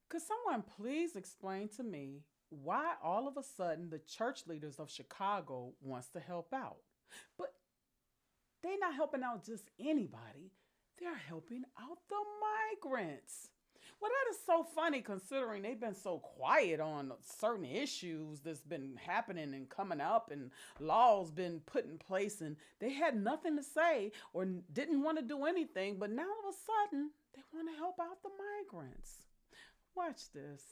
Could someone please explain to me why all of a sudden the church leaders of Chicago wants to help out? But they're not helping out just anybody. They're helping out the migrants. Well, that is so funny considering they've been so quiet on certain issues that's been happening and coming up and laws been put in place and they had nothing to say or didn't want to do anything, but now all of a sudden they want to help out the migrants. Watch this.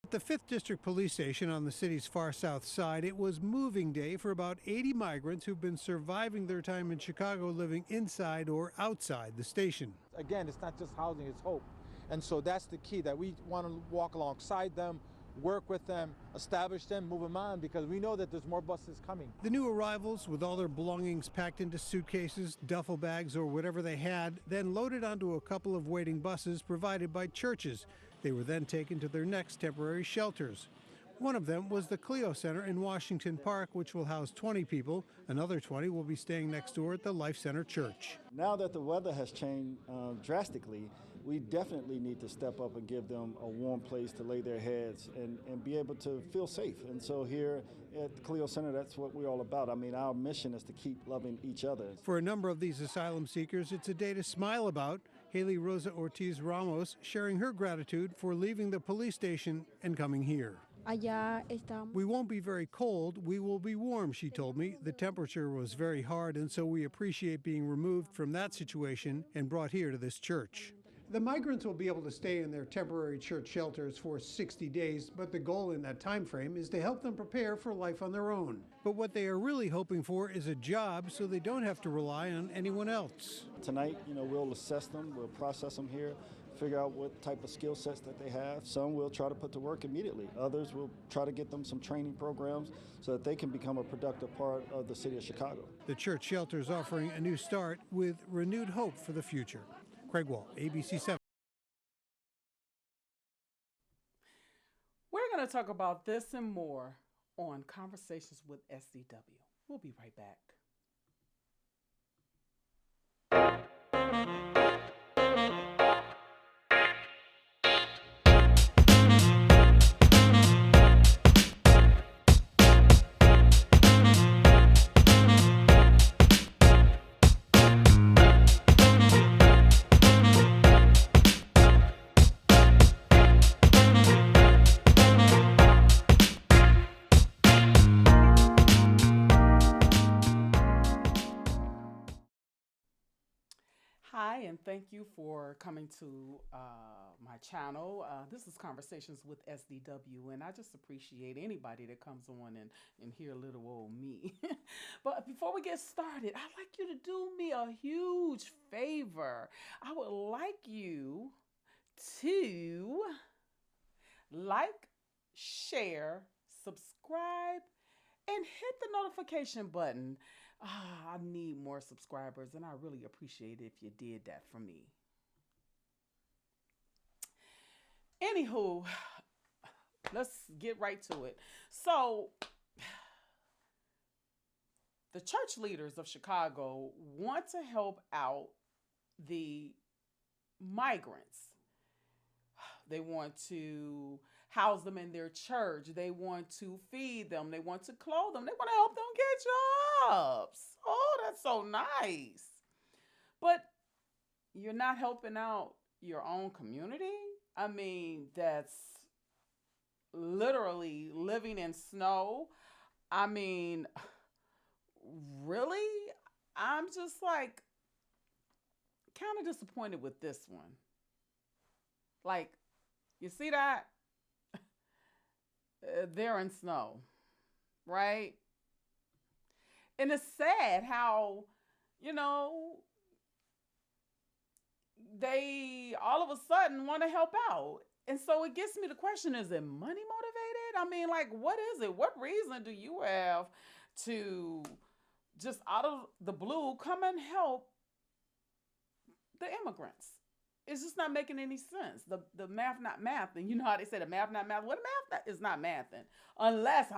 At the 5th District Police Station on the city's far south side, it was moving day for about 80 migrants who've been surviving their time in Chicago living inside or outside the station. Again, it's not just housing, it's hope. And so that's the key, that we want to walk alongside them, work with them, establish them, move them on, because we know that there's more buses coming. The new arrivals, with all their belongings packed into suitcases, duffel bags, or whatever they had, then loaded onto a couple of waiting buses provided by churches. They were then taken to their next temporary shelters. One of them was the Clio Center in Washington Park, which will house 20 people. Another 20 will be staying next door at the Life Center Church. Now that the weather has changed drastically, we definitely need to step up and give them a warm place to lay their heads and be able to feel safe. And so here at the Clio Center, that's what we're all about. I mean, our mission is to keep loving each other. For a number of these asylum seekers, it's a day to smile about. Haley Rosa Ortiz Ramos sharing her gratitude for leaving the police station and coming here. We won't be very cold, we will be warm, she told me. The temperature was very hard, and so we appreciate being removed from that situation and brought here to this church. The migrants will be able to stay in their temporary church shelters for 60 days, but the goal in that time frame is to help them prepare for life on their own. But what they are really hoping for is a job so they don't have to rely on anyone else. Tonight, we'll assess them, we'll process them here, figure out what type of skill sets that they have. Some we'll try to put to work immediately. Others will try to get them some training programs so that they can become a productive part of the city of Chicago. The church shelter is offering a new start with renewed hope for the future. Craig Wall, ABC 7. We're going to talk about this and more on Conversations with SDW. We'll be right back. Hi, and thank you for coming to my channel. This is Conversations with SDW, and I just appreciate anybody that comes on and hear little old me. But before we get started, I'd like you to do me a huge favor. I would like you to like, share, subscribe, and hit the notification button. I need more subscribers, and I really appreciate it if you did that for me. Anywho, let's get right to it. So, the church leaders of Chicago want to help out the migrants. They want to house them in their church. They want to feed them. They want to clothe them. They want to help them get jobs. Oh, that's so nice. But you're not helping out your own community? I mean, that's literally living in snow. I mean, really? I'm just like kind of disappointed with this one. Like, you see that? They're in snow, right? And it's sad how, they all of a sudden want to help out. And so it gets me the question, is it money motivated? I mean, like, what is it? What reason do you have to just out of the blue come and help the immigrants? It's just not making any sense. The math not mathing. You know how they say the math not math? Well, the math is not mathing. Unless,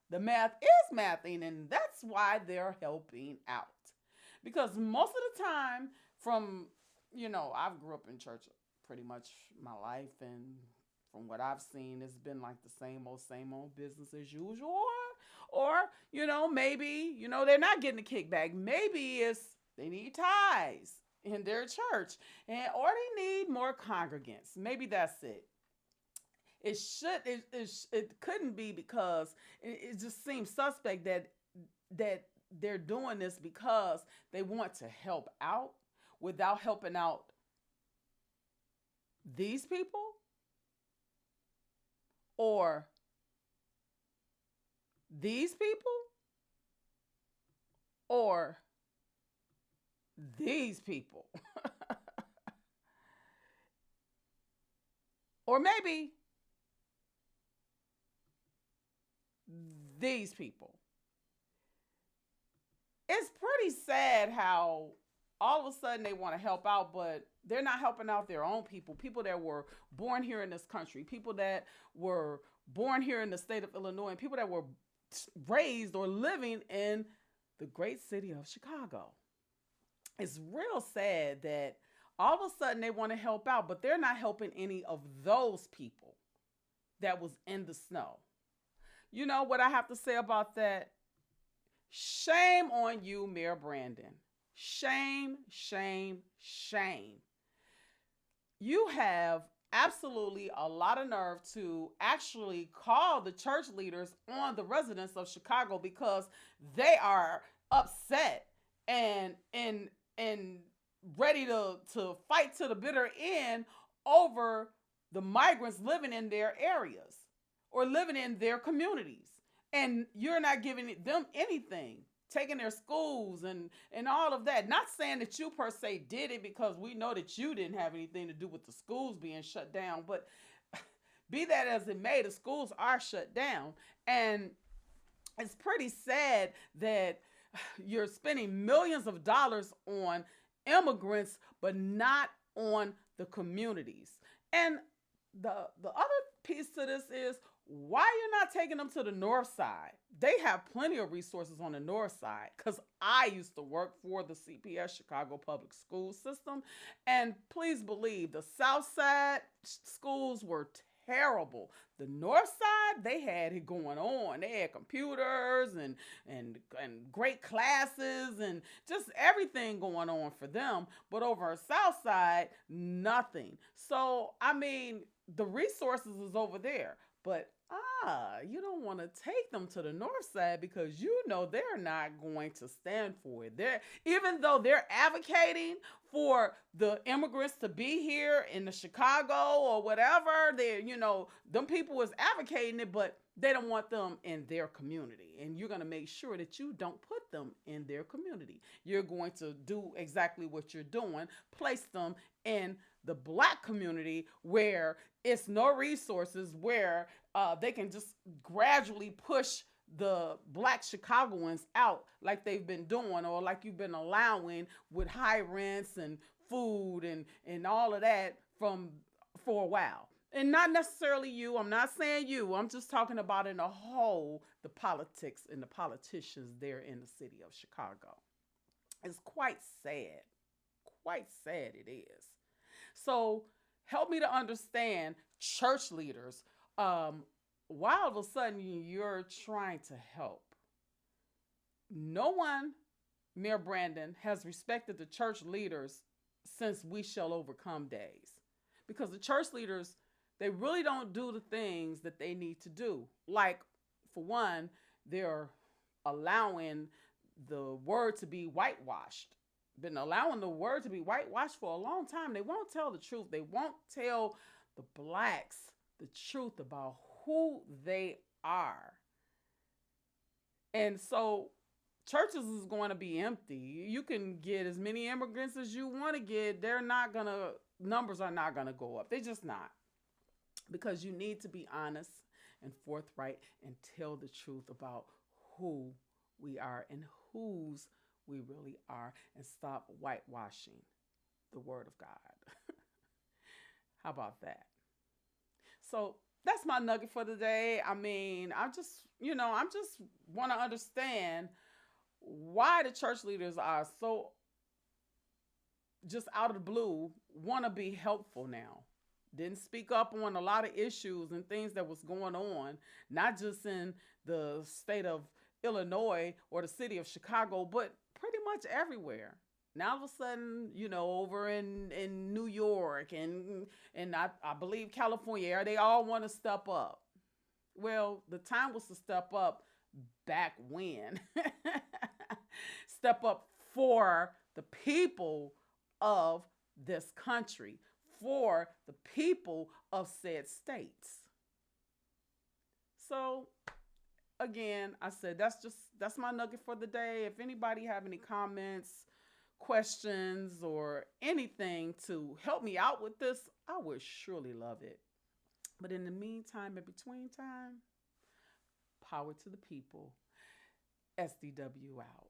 the math is mathing, and that's why they're helping out. Because most of the time, from, I've grew up in church pretty much my life, and from what I've seen, it's been like the same old business as usual. Or maybe, they're not getting a kickback. Maybe it's they need tithes in their church, or they need more congregants. Maybe that's it. It couldn't be because it just seems suspect that they're doing this because they want to help out without helping out these people, or these people, or these people. Or maybe these people. It's pretty sad how all of a sudden they want to help out, but they're not helping out their own people that were born here in this country, people that were born here in the state of Illinois, and people that were raised or living in the great city of Chicago. It's real sad that all of a sudden they want to help out, but they're not helping any of those people that was in the snow. You know what I have to say about that? Shame on you, Mayor Brandon. Shame, shame, shame. You have absolutely a lot of nerve to actually call the church leaders on the residents of Chicago because they are upset and ready to fight to the bitter end over the migrants living in their areas or living in their communities. And you're not giving them anything, taking their schools and all of that. Not saying that you per se did it, because we know that you didn't have anything to do with the schools being shut down. But be that as it may, the schools are shut down. And it's pretty sad that you're spending millions of dollars on immigrants, but not on the communities. And the other piece to this is, why you're not taking them to the north side? They have plenty of resources on the north side, because I used to work for the CPS, Chicago Public School System, and please believe the south side schools were terrible. The north side, they had it going on. They had computers and great classes and just everything going on for them. But over on south side, nothing. So, I mean, the resources is over there. But you don't want to take them to the north side because you know they're not going to stand for it. Even though they're advocating for the immigrants to be here in the Chicago or whatever, them people is advocating it, but they don't want them in their community. And you're going to make sure that you don't put them in their community. You're going to do exactly what you're doing, place them in the Black community where it's no resources, where they can just gradually push the Black Chicagoans out like they've been doing, or like you've been allowing with high rents and food and all of that for a while. And not necessarily you. I'm not saying you. I'm just talking about in a whole, the politics and the politicians there in the city of Chicago. It's quite sad. Quite sad it is. So help me to understand, church leaders, why all of a sudden you're trying to help. No one, Mayor Brandon, has respected the church leaders since We Shall Overcome days. Because the church leaders, they really don't do the things that they need to do. Like, for one, they're allowing the word to be whitewashed. Been allowing the word to be whitewashed for a long time. They won't tell the truth. They won't tell the Blacks the truth about who they are. And so churches is going to be empty. You can get as many immigrants as you want to get. Numbers are not going to go up. They're just not. Because you need to be honest and forthright and tell the truth about who we are and whose we really are, and stop whitewashing the word of God. How about that? So that's my nugget for today. I mean, I just want to understand why the church leaders are so just out of the blue want to be helpful now. Didn't speak up on a lot of issues and things that was going on, not just in the state of Illinois or the city of Chicago, but pretty much everywhere. Now all of a sudden, over in New York and I believe California, they all want to step up. Well, the time was to step up back when. Step up for the people of this country, for the people of said states. So again, I said that's my nugget for the day. If anybody have any comments, questions, or anything to help me out with this, I would surely love it. But in the meantime, in between time, power to the people. SDW out.